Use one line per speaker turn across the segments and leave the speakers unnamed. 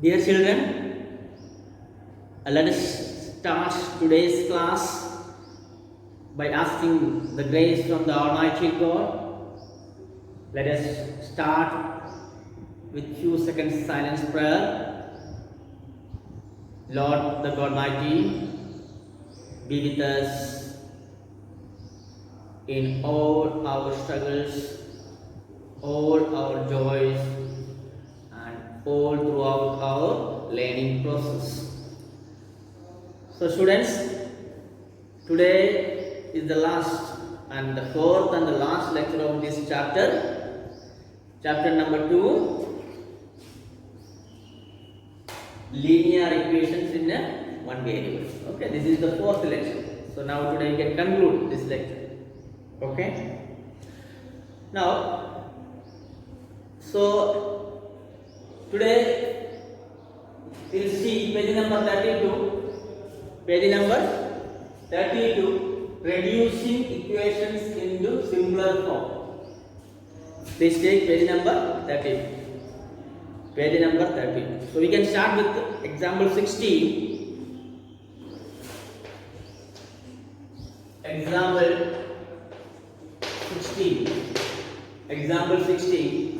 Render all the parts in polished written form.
Dear children, let us start today's class by asking the grace from the Almighty God. Let us start with few seconds silence prayer. Lord the God Almighty, be with us in all our struggles, all our joys, and all throughout our learning process. So students, today is the last and the fourth and the last lecture of this chapter, chapter number 2, linear equations in one variable. Okay, this is the fourth lecture. So now today you can conclude this lecture. Okay. Now, so today we'll see page number 32. Page number 32, reducing equations into simpler form. Please take page number 30. Page number 30. So we can start with example 16. Example 16. Example 16.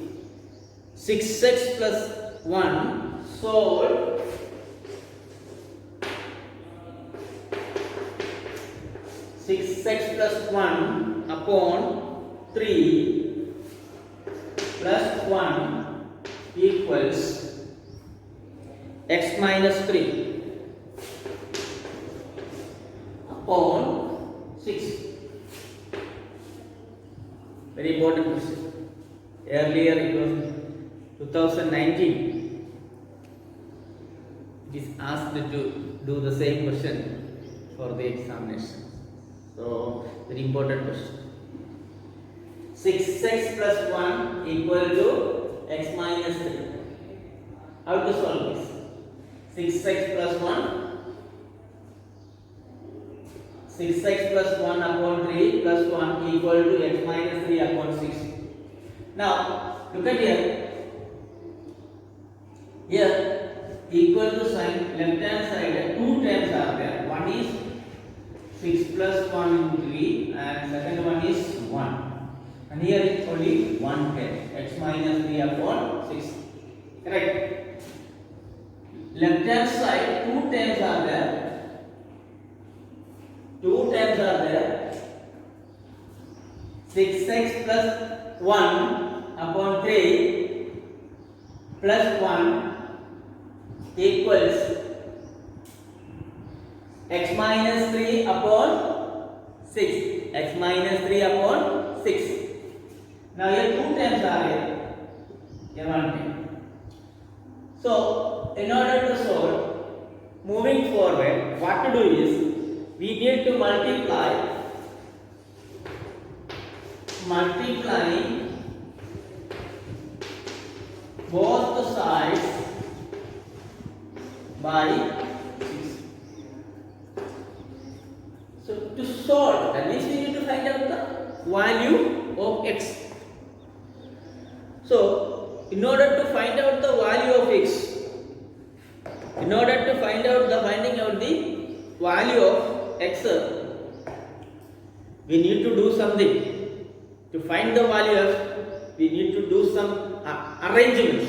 6x plus 1 solve 6x plus 1 upon 3 plus 1 equals x minus 3 upon 6. Very important question. Earlier it was 2019. It is asked to do the same question for the examination. So, very important question. 6x plus 1 equal to x minus 3. How to solve this? 6x plus 1. 6x plus 1 upon 3 plus 1 equal to x minus 3 upon 6. Now, look at here. Here, equal to sign, left hand side, two terms are there. One is 6 plus 1 into 3 and second one is 1. And here is only one term, x minus 3 upon 6. Correct? Left hand side, two terms are there. Two terms are there. 6x plus 1 upon 3 plus 1 equals x minus 3 upon 6. X minus 3 upon 6. Now here two terms are here. Here one term. So in order to solve, moving forward, what to do is we need to multiply both the sides by 6. So to solve, that means we need to find out the value of x. So in order to find out the value of x, finding out the value of x, we need to do something. To find the value of, we need to do some arrangements,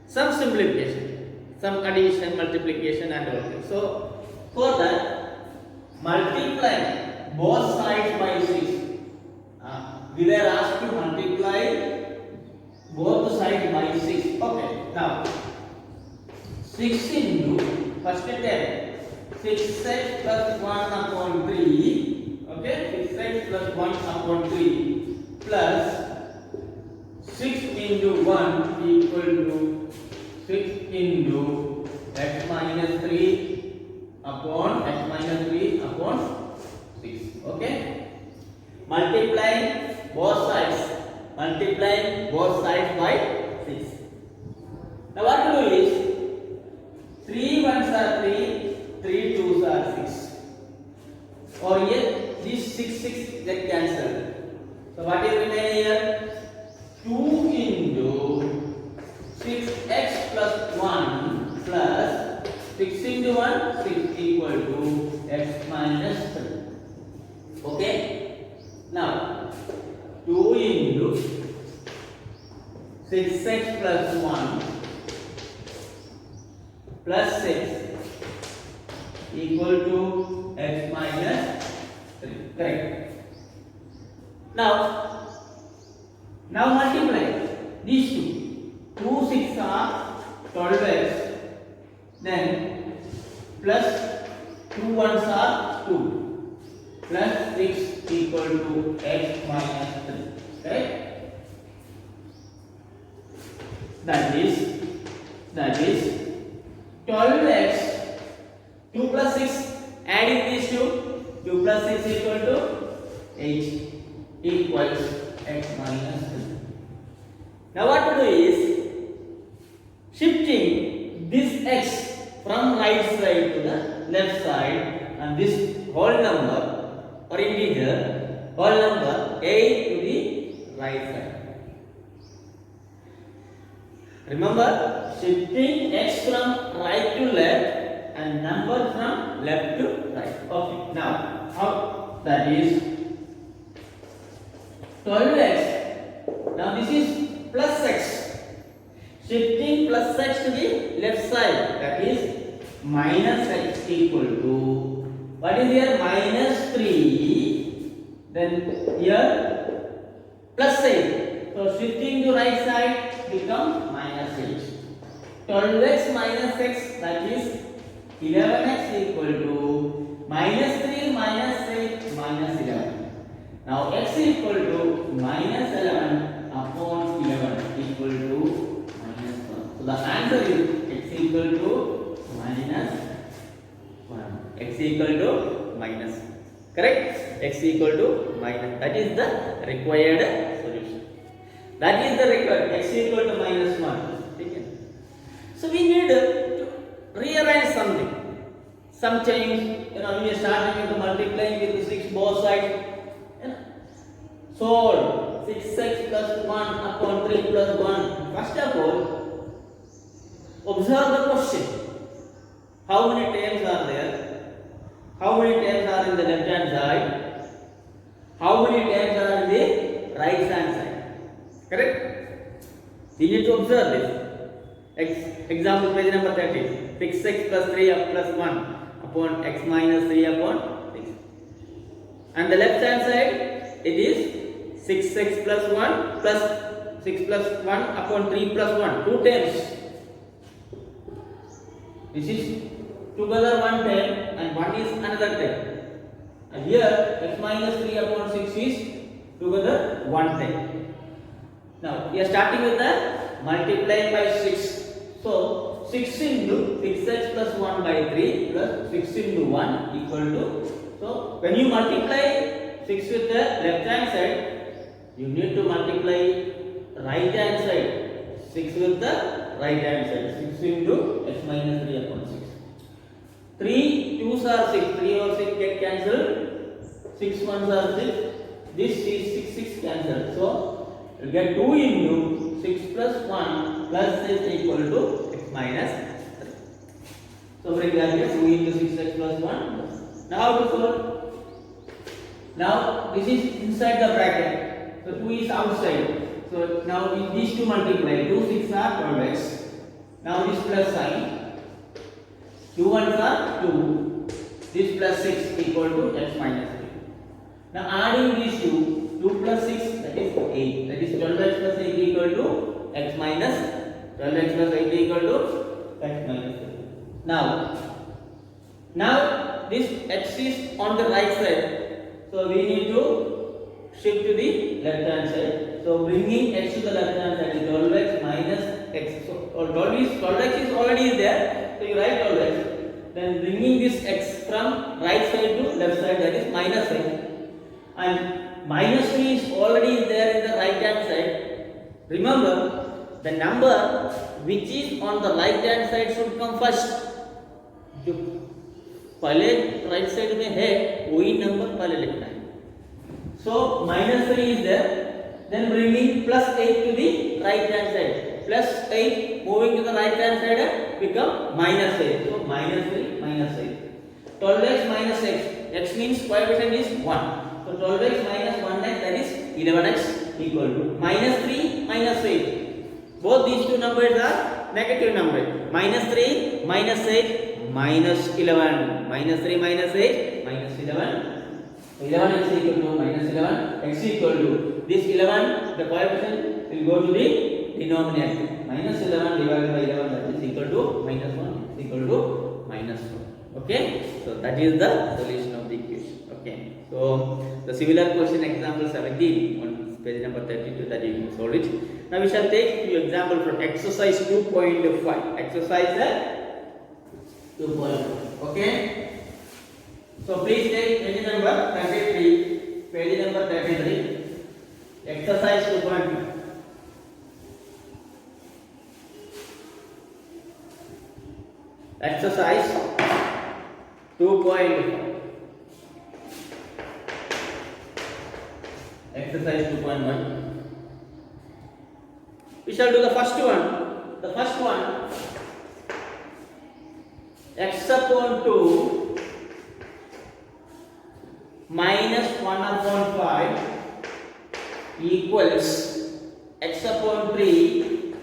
some simplification, some addition, multiplication and all that. So for that, multiply both sides by 6. We were asked to multiply both sides by 6. Okay, now 6 into first term 6x plus 1 upon 3. Okay, 6x plus 1 upon 3 plus 6 into 1 equal to 6 into x minus 3 upon 6. Okay, multiplying both sides by 6. Now what to do is 3 ones are 3, 3 twos are 6. Or here these 6 get cancelled. So what is remaining here? 2 into 6x plus 1 into 1, 6 equal to x minus 3. Okay. Now 2 into 6x plus 1 plus 6 equal to x minus 3. Correct. Now multiply these two. 2 6 are 12x. Then plus 2 1s are 2 plus 6 equal to x minus 3. Correct. That is 12x 2 plus 6, adding these two, 2 plus 6 equal to 8 equals x minus 3. Now what to do is shifting this x from right side to the left side, and this whole number or integer whole number 8 to the right side. Remember, shifting x from right to left and number from left to right. Okay. Now how that is 12x. Now this is plus x. Shifting plus x to the left side, that is minus x equal to, what is here, minus 3, then here plus 8. So shifting to right side become minus 8. 12x minus x, that is 11x equal to minus 3 minus 8 minus 11. Now x equal to minus 11 upon 11 equal to minus 1. So the answer is x equal to minus 1. X equal to minus. Correct? X equal to minus. That is the required solution. That is the required. X equal to minus 1. Okay. So we need to rearrange something. Some change. We are starting with multiplying with 6 both sides. So 6x plus 1 upon 3 plus 1. First of all, observe the question. How many terms are there? How many terms are in the left hand side? How many terms are in the right hand side? Correct? You need to observe this. Example page number 30. 6x plus 3 plus 1 upon x minus 3 upon 6. And the left hand side, it is 6x plus 1 plus 6 plus 1 upon 3 plus 1. 2 terms. This is together one term and one is another term. And here x minus 3 upon 6 is together one term. Now we are starting with the multiplying by 6. So 6 into 6x plus 1 by 3 plus 6 into 1 equal to. So when you multiply 6 with the left hand side, you need to multiply right hand side 6 with the right hand side. 6 into x minus 3 upon 6. 3 2s are 6. 3 or 6 get cancelled. 6 1s are 6. This is 6 cancelled. So you get 2 into 6 plus 1 plus 6 equal to x minus 3. So bring that here 2 into 6x plus 1. Now how to solve? Now this is inside the bracket. So 2 is outside. So now these two multiply. 2 6 are 12x. Now this plus sign. 2 1s are 2. This plus 6 equal to x minus 3. Now adding these two, 2 plus 6, that is 8. That is 12x plus 8 equal to x minus 12x plus 8 equal to x minus 3. Now this x is on the right side. So we need to shift to the left hand side. So bringing x to the left hand side is 12x minus x. So 12x is already there. So you write 12x. Then bringing this x from right side to left side, that is minus x. And minus 3 is already there in the right hand side. Remember, the number which is on the right hand side should come first. जो पहले right side में है वही number पहले लिखना है. So minus 3 is there. Then bringing plus 8 to the right hand side. plus 8 moving to the right hand side become minus 8. So minus 3 minus 8. 12x minus x. X means coefficient is 1. So 12x minus 1x, that is 11x equal to minus 3 minus 8. Both these two numbers are negative numbers. Minus 3 minus 8 minus 11. Minus 3 minus 8 minus 11. 11 x equal to minus 11, x equal to this 11, the coefficient will go to the denominator. Minus 11 divided by 11, that is equal to minus 1 is equal to minus 4. Okay, so that is the solution of the equation. Okay, so the similar question example 17 on page number 32, that you can solve it. Now we shall take few example from exercise 2.5. Exercise 2.5. Okay. So please take page number 33. Page number 33. Exercise 2.5. Exercise 2.5. Exercise 2.1. We shall do the first one. The first one, x upon 2 minus 1 upon 5 equals x upon 3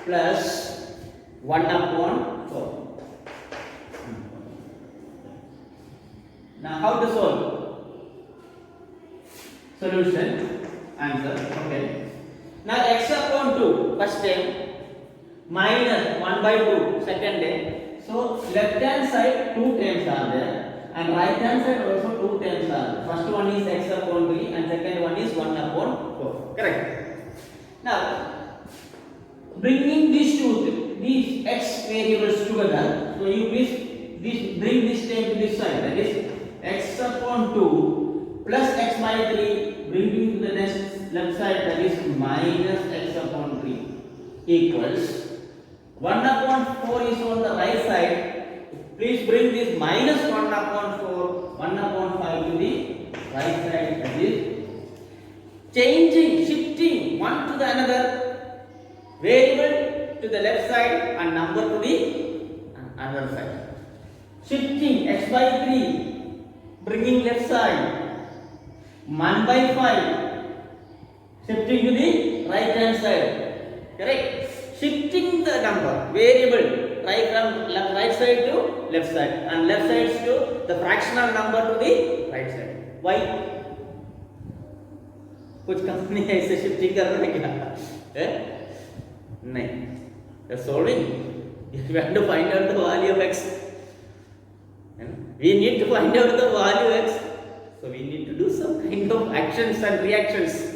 plus 1 upon 4. Now how to solve? Solution, answer. Okay. Now x upon 2 first term minus 1 by 2 second term. So left hand side 2 terms are there. And right hand side also 2 terms are. First one is x upon 3 and second one is 1 upon 4. Correct. Now, bringing these x variables together, so you bring this term to this side, that is x upon 2 plus x by 3, bringing to the next left side, that is minus x upon 3 equals 1 upon 4 is on the right side. Please bring this minus 1 upon 4, 1 upon 5 to the right side, that is shifting one to the another variable to the left side and number to the other side. Shifting x by 3, bringing left side, 1 by 5, shifting to the right hand side. Correct? Shifting the number, variable, right from right side to left side and left side to the fractional number to the right side. Why? कुछ company ऐसे shifting कर रहा है क्या? नहीं. You're solving. If you have to find out the value of x, we need to find out the value of x. So we need to do some kind of actions and reactions.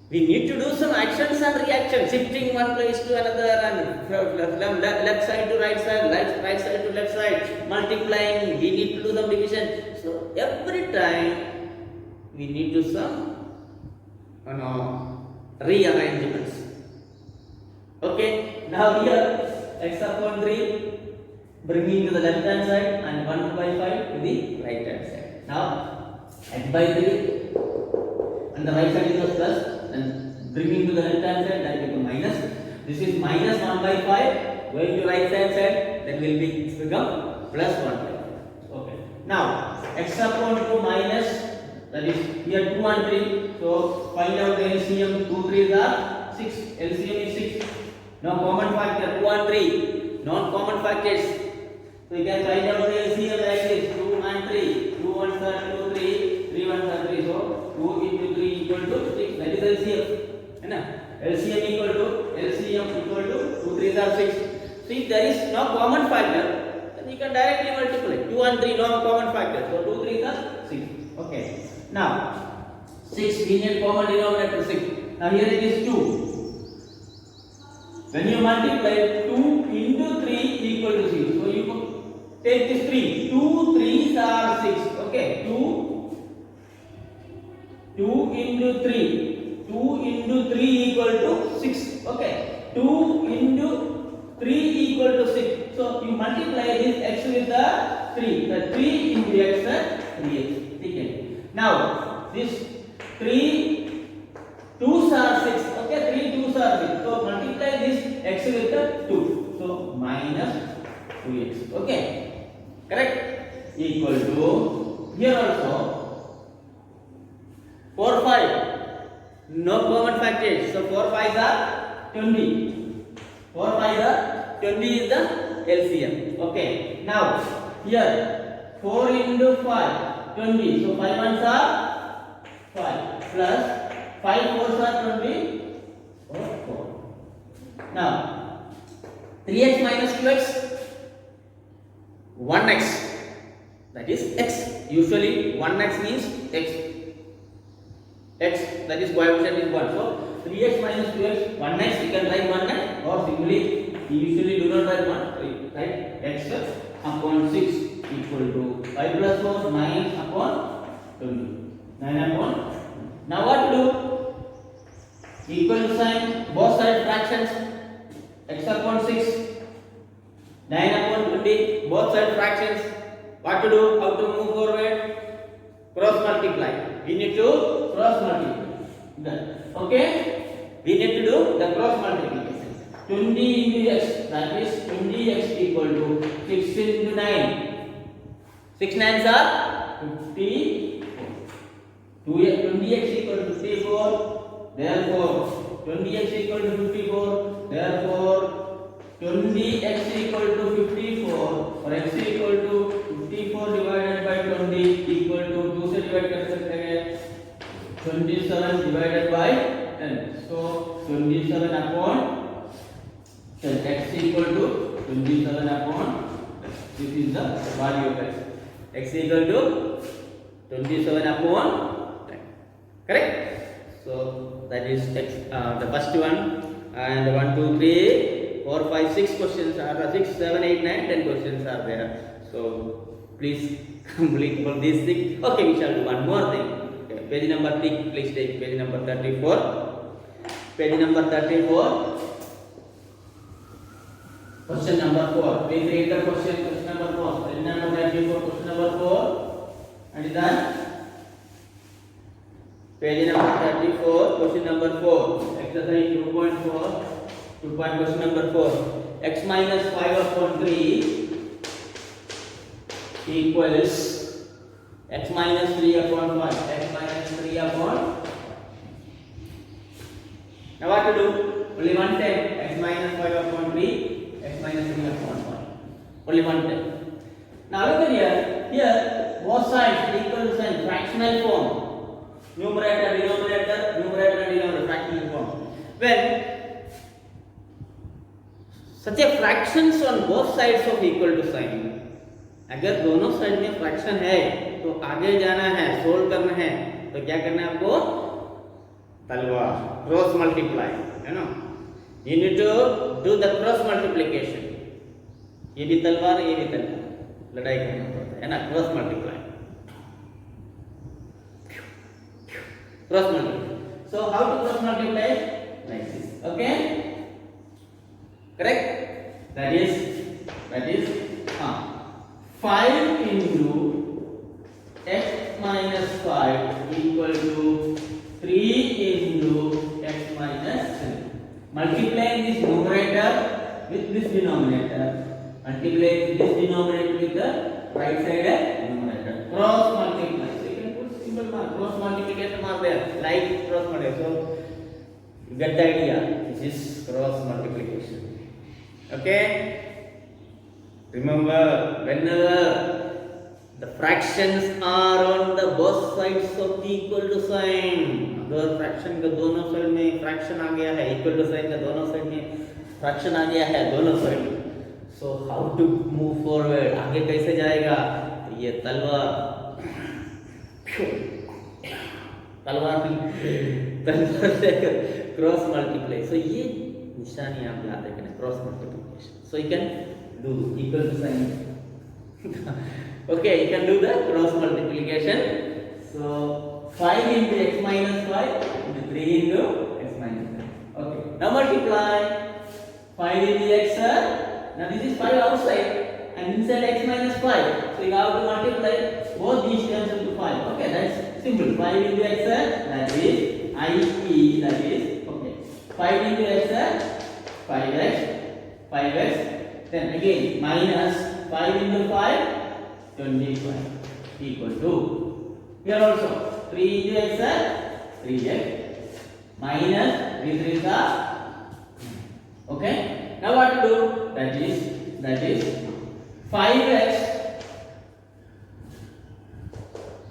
We need to do some actions and reactions, shifting one place to another and from left side to right side, right side to left side, multiplying, we need to do some division. So every time we need to do some rearrangements. Okay, now here x upon 3 bringing to the left hand side and 1 by 5 to the right hand side. Now x by 3 and the right side is plus. And bringing to the left hand side, that will become minus. This is minus 1 by 5 going to right hand side, that will become plus 1 by 5. Okay. Now x upon 2 minus, that is here 2 and 3. So find out the LCM. 2 3s are 6. LCM is 6. Now common factor 2 and 3. Non-common factors. So you can find out the LCM like this: 2 and 3. 2 1s are 2 3. 3 1s are 3. So 2 into 3 equal to 6. That is LCM. LCM equal to 2 3s are 6. So if there is no common factor, then you can directly multiply. 2 and 3 no common factor. So 2 3s are 6. Okay. Now 6 we need common denominator 6. Now here it is 2. When you multiply 2 into 3 equal to 6. So you take this 3. 2 3s are 6. Okay. 2 into 3. 2 into 3 equal to 6. Okay. 2 into 3 equal to 6. So you multiply this x with the 3. The 3 into x and 3x. Okay. Now this 3 2s are 6. Okay. 3 2s are 6. 2x. Okay, correct. Equal to here also 4 5. No common factors. So 4 5s are 20. 4 5s are 20 is the LCM. Okay. Now here 4 into 5 20. So 5 ones are 5 plus 5 fours are 20. 4. Now 3x minus 2x 1x, that is x. Usually 1x means x. X, that is coefficient is 1. So 3x minus 2x 1x, you can write 1x, or simply you usually do not write 1, right? X upon 6 equal to 5 plus 4 9 upon 20. 9 upon. Now what to do? Equal to sign both side fractions. X upon 6 9 upon 20, both side fractions. What to do? How to move forward? Cross multiply. We need to cross multiply. Okay? We need to do the cross multiplication. 20 into x, that is 20x equal to 6 into 9. 6 9s are 54. 20x equal to 54. Therefore, 20x equal to 54. Therefore, 20x equal to 54 or x equal to 54 divided by 20 equal to 2 से divide कर सकते हैं 27 divided by 10. So 27 upon 10. X equal to 27 upon 10. This is the value of x. X equal to 27 upon 10. Correct? So that is x, the first one, and 1 2 3 4 5 6 questions are 6 7 8 9 10 questions are there. So please complete all these things. Okay, we shall do one more thing. Okay, page number 3, please take page number 34. Page number 34, question number 4. Please read the question number 4. Page number 34, question number 4. And then page number 34, question number 4. Exercise 2.4. 2 point question number 4. X minus 5 upon 3 equals x minus 3 upon 5. X minus 3 upon. Now what to do? Only one time. X minus 5 upon 3. X minus 3 upon 5. Only one time. Now look at here. Here both sides equal to sign fractional form. Numerator, denominator, numerator and denominator, fractional form. When such a fractions on both sides of equal to sign, अगर दोनों side में fraction है तो आगे जाना है, solve करना है, तो क्या करना है आपको? तलवार, क्रॉस मल्टीप्लाई, है ना? You need to do the cross multiplication. ये भी तलवार, ये भी तलवार, लड़ाई करना पड़ता है ना? Cross multiply, cross multiply. So how to cross multiply? Like this. Okay? Correct? That is 5 into x minus 5 equal to 3 into x minus 3. Multiplying this numerator with this denominator. Multiplying this denominator with the right side numerator. Cross multiply. So you can put simple mark. Cross multiplication mark there. Like cross multiply. So you get the idea. This is cross multiplication. Okay? Remember, whenever the fractions are on the both sides of the equal to sign, अगर fraction का दोनों side में fraction आ गया है, equal to sign का दोनों side में fraction आ गया है, दोनों side, so how to move forward, आगे कैसे जाएगा? तो ये तलवार लेकर क्रॉस मल्टीप्लाई. सो ये निशानी आप याद रखना, cross multiplication. So you can do equal to sign. Okay, you can do the cross multiplication. So 5 into x minus 5 into 3 into x minus 5. Okay, now multiply 5 into x. Now this is 5 outside and inside x minus 5. So you have to multiply both these terms into 5. Okay, that's simple. 5 into x, that is IE, that is okay. 5 into x, 5x, 5x. Then again minus 5 into 5, 25 equal to, here also 3 into x, 3x minus 3 3 are, okay. Now what to do? That is 5x.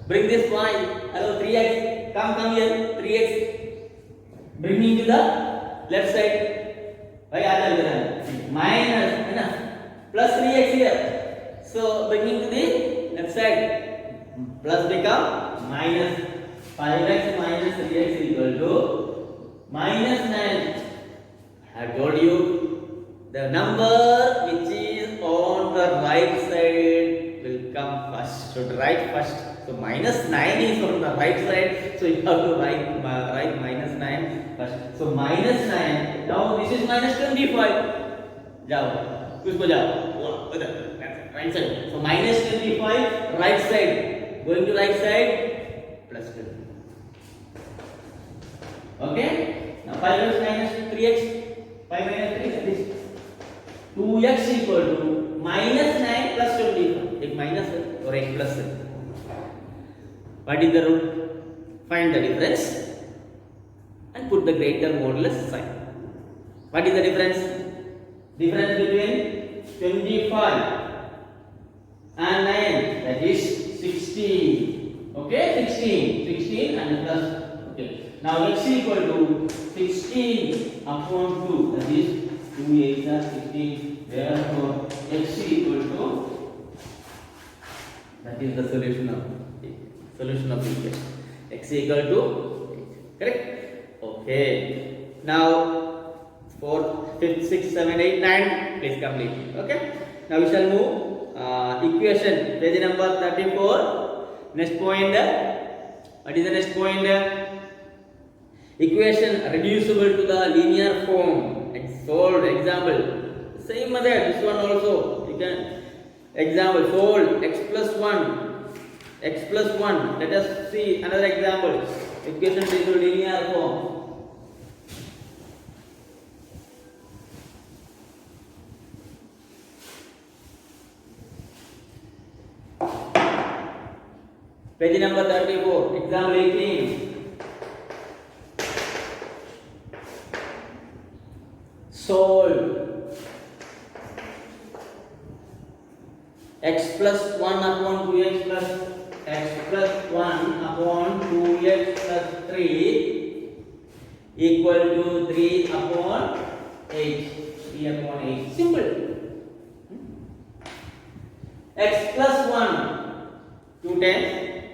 Bring this point. Hello, 3x. Come here. 3x. Bringing to the left side. Why other minus plus 3x here. So bringing to the left side. Plus become minus 5x minus 3x equal to minus 9. I have told you the number which is on the right side will come first. Should write first. So minus 9 is on the right side. So you have to write minus 9 first. So minus 9. Now this is minus 25. Jao. Usko jao. Right side. So minus 25 right side. Going to right side plus 20. Okay. Now 5x minus 3x. 5 minus 3 is 2x equal to minus 9 plus 25. Take minus or x plus. What is the rule? Find the difference and put the greater modulus sign. What is the difference? Difference between 25 and 9, that is 16. Okay, 16 and plus. Okay. Now x equal to 16 upon 2, that is 2 8 are 16. Therefore x equal to, that is the solution of the equation. X equal to 8. Correct? Okay. Now 4th, 5th, 6th, 7th, 8th, 9th, please complete. Okay. Now we shall move equation, page number 34. Next point. What is the next point? Equation reducible to the linear form. Solved. Example. Same method. This one also. You can. Example. Solve x plus 1. X plus 1. Let us see another example. Equation reduced to linear form. Page number 34. Example 18. Solve x plus 1 upon 2x plus x plus 1 upon 2x plus 3 equal to 3 upon 8. 3 upon 8. Simple. X plus 1 2 times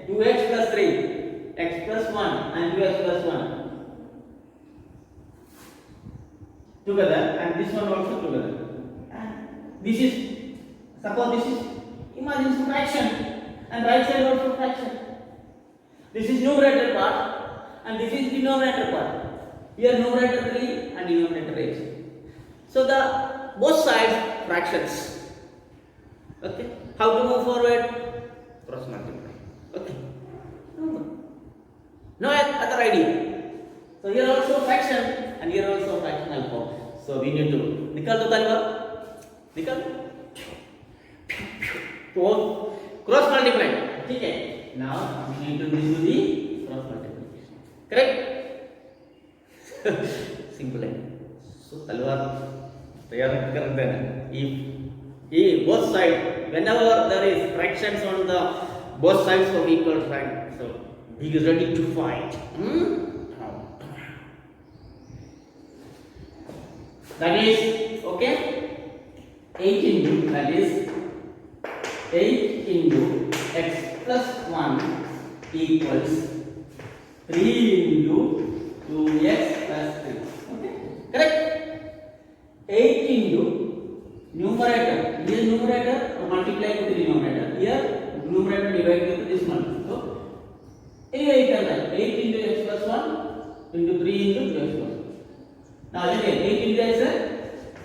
2x plus 3, x plus 1 and 2x plus 1 together, and this one also together. And this is, suppose this is, imagine some fraction, and right side also fraction. This is numerator part and this is denominator part. Here numerator 3 and denominator 8. So the both sides fractions. Okay. How to move forward? Cross multiply. Okay. No other idea. So here also fraction and here also fractional form. So we need to निकाल दो तालिबा, निकाल. Cross multiply. ठीक है. Now we need to do the cross multiplication. Correct? Simple है. So तलवार तैयार कर देना. If both sides, whenever there is fractions on the both sides of equal sign, so he is ready to fight. That is okay. 8 into, that is 8 into x plus 1 equals 3 into 2x plus 3. Okay, correct. 8 into numerator. Here numerator multiply with the denominator. Here numerator divided with this one. So anyway, you can write 8 into x plus 1 into 3 into 2x plus 1. Now again 8 into x,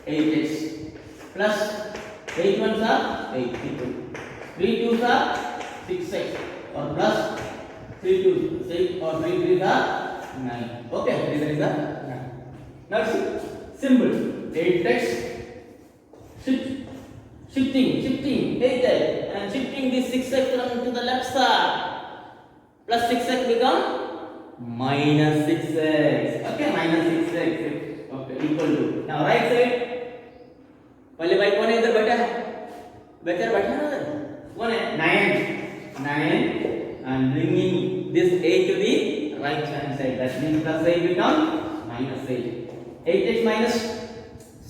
8x plus 8 ones are 8 equal. 3 twos are 6x or plus 3 twos 6 or 3 threes are 9. Okay, 3 threes are 9. Now see, simple. 8x 6 shifting 8x and shifting this 6x to the left side. Plus 6x become minus 6x. Okay, minus 6x. Okay, equal to. Now right side. पहले भाई कौन है इधर बैठा है? बैठा है ना इधर? कौन है? 9 and bringing this 8 to the right hand side. That means plus 8 become minus 8. 8x minus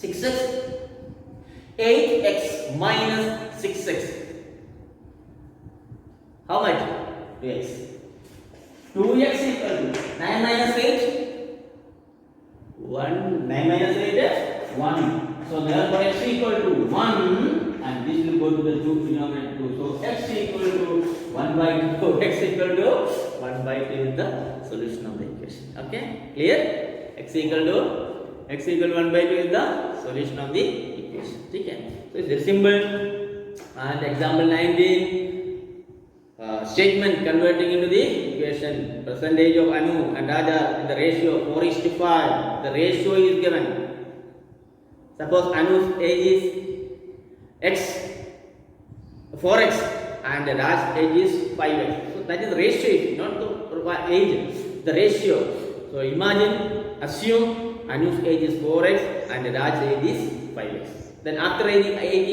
6x. 8x minus 6x. How much? 2x. 2x equal to 9 minus 8. 1. 9 minus 8 is 1. So therefore x equal to 1 and this will go to the denominator 2. So x equal to 1 by 2. X equal to 1 by 2 is the solution of the equation. Okay? Clear? X equal to 1 by 2 is the solution of the equation. Okay? So it's very simple. And example 19. Statement converting into the equation. Percentage of Anu and Raja in the ratio 4:5. The ratio is given. Suppose Anu's age is x 4x and Raj's age is 5x. So that is the ratio, not the age. The ratio. So imagine, assume Anu's age is 4x and Raj's age is 5x. Then after 8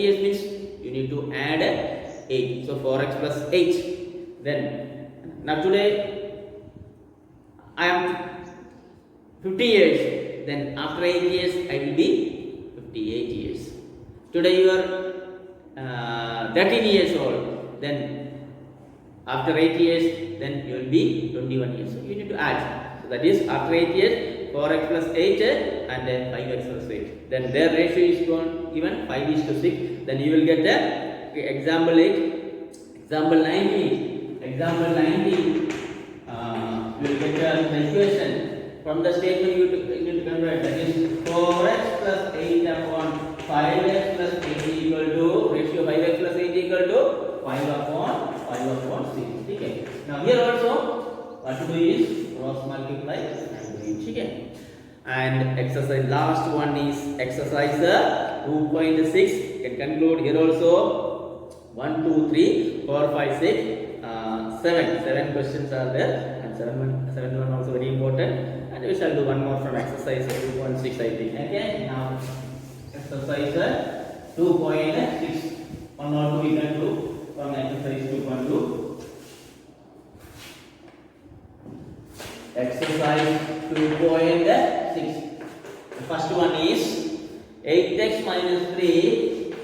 years means you need to add 8. So 4x plus 8. Then now today I am 50 years. Then after 8 years I will be 58 years. Today you are 13 years old. Then after 8 years, then you will be 21 years. So you need to add. So that is after 8 years, 4x plus 8 and then 5x plus 8. Then their ratio is given 5:6. Then you will get the example 8, example 19. Example 19, you will get the equation from the statement you need to convert. That is 4x plus 8 upon 5x plus 8 equal to ratio 5x plus 8 equal to 5 upon 6. Okay. Now here also what to do is cross multiply and reach. Okay. And exercise last one is exercise 2.6. You can conclude here also 1, 2, 3, 4, 5, 6. 7 questions are there, and 7 one also very important. And we shall do one more from exercise 2.6, I think. Okay, now exercise 2.6. One or two we can do from exercise 2.2. Exercise 2.6. The first one is 8x minus 3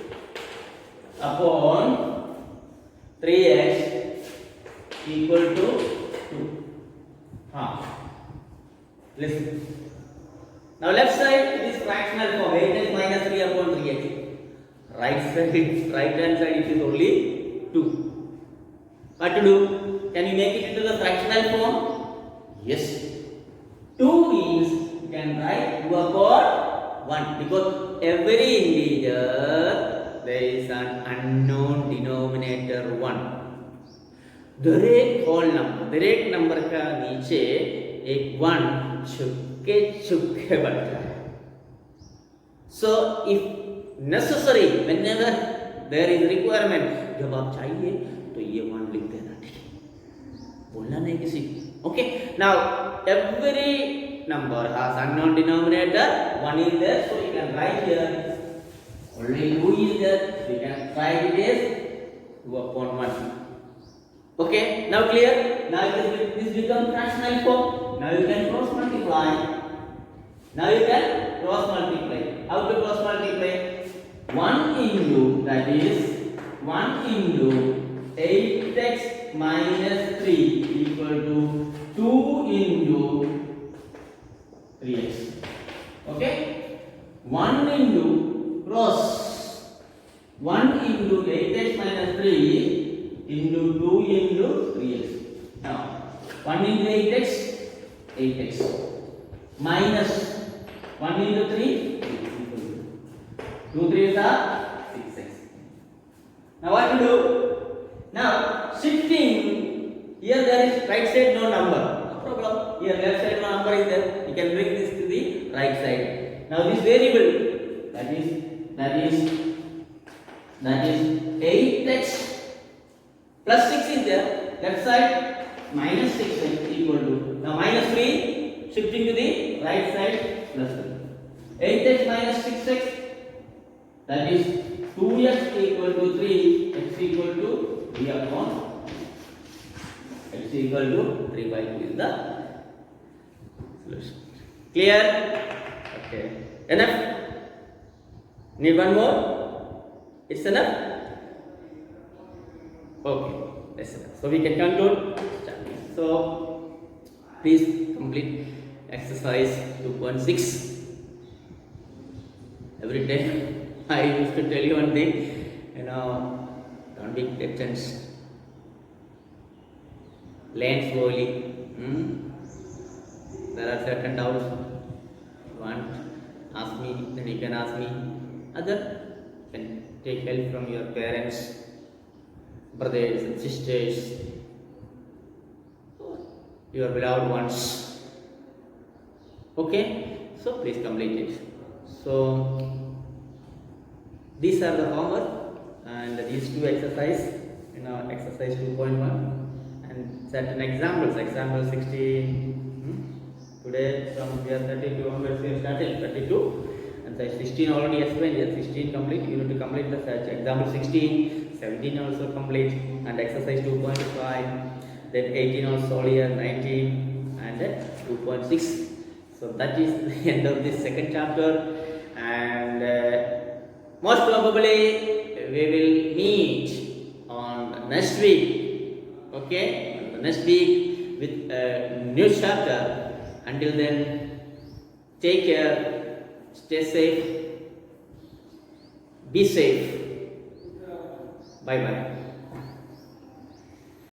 upon 3x equal to 2. Listen. Now left side it is fractional form 8x minus 3 upon 3x. Right hand side it is only 2. What to do? Can you make it into the fractional form? Yes. 2 means you can write 2 upon 1 because every integer there is an unknown denominator 1. दरेक whole number का नीचे एक 1 छुपके बढ़ता है. So if necessary, whenever there is requirement, जब आप चाहिए तो ये 1 लिख देना. ठीक है, बोलना नहीं किसी. Okay, now every number has unknown denominator 1 is there, so you can write here only 2 is there. You can write it as 2 upon 1. Okay, now clear? Now this becomes fractional form. Now you can cross multiply. How to cross multiply? 1 into, that is 1 into 8x minus 3 equal to 2 into 3x. Okay? 1 into cross 1 into 8x minus 3 into 2 into 3x. Now 1 into 8x minus 1 into 3 2 3s are 6x. Now what to do? Now shifting, here there is right side no number, no problem. Here left side no number is there, you can bring this to the right side. Now this variable that is That is 8x plus 6 is there. Left side minus 6x equal to, now minus 3 shifting to the right side plus 3. 8x minus 6x, that is 2x equal to 3, x equal to 3 upon x equal to 3 by 2 is the solution. Clear? Okay. Enough? Need one more? It's enough? Okay. That's enough. So we can conclude. So please complete exercise 2.6. Every day I used to tell you one thing, don't be tense. Learn slowly. There are certain doubts. You want ask me, then you can ask me. Other can take help from your parents, brothers and sisters, your beloved ones. Okay, so please complete it. So these are the homework and these two exercise, exercise 2.1 and certain examples. Example 16. Today from we are 32 onwards we are starting 32 and 16 already explained. Yes, 16 complete. You need to complete the search. Example 16, 17 also complete and exercise 2.5. Then 18 also here, 19 and 2.6. So that is the end of this second chapter, and most probably we will meet on next week. Okay, on the next week with a new chapter. Until then, take care, stay safe, be safe. Bye bye.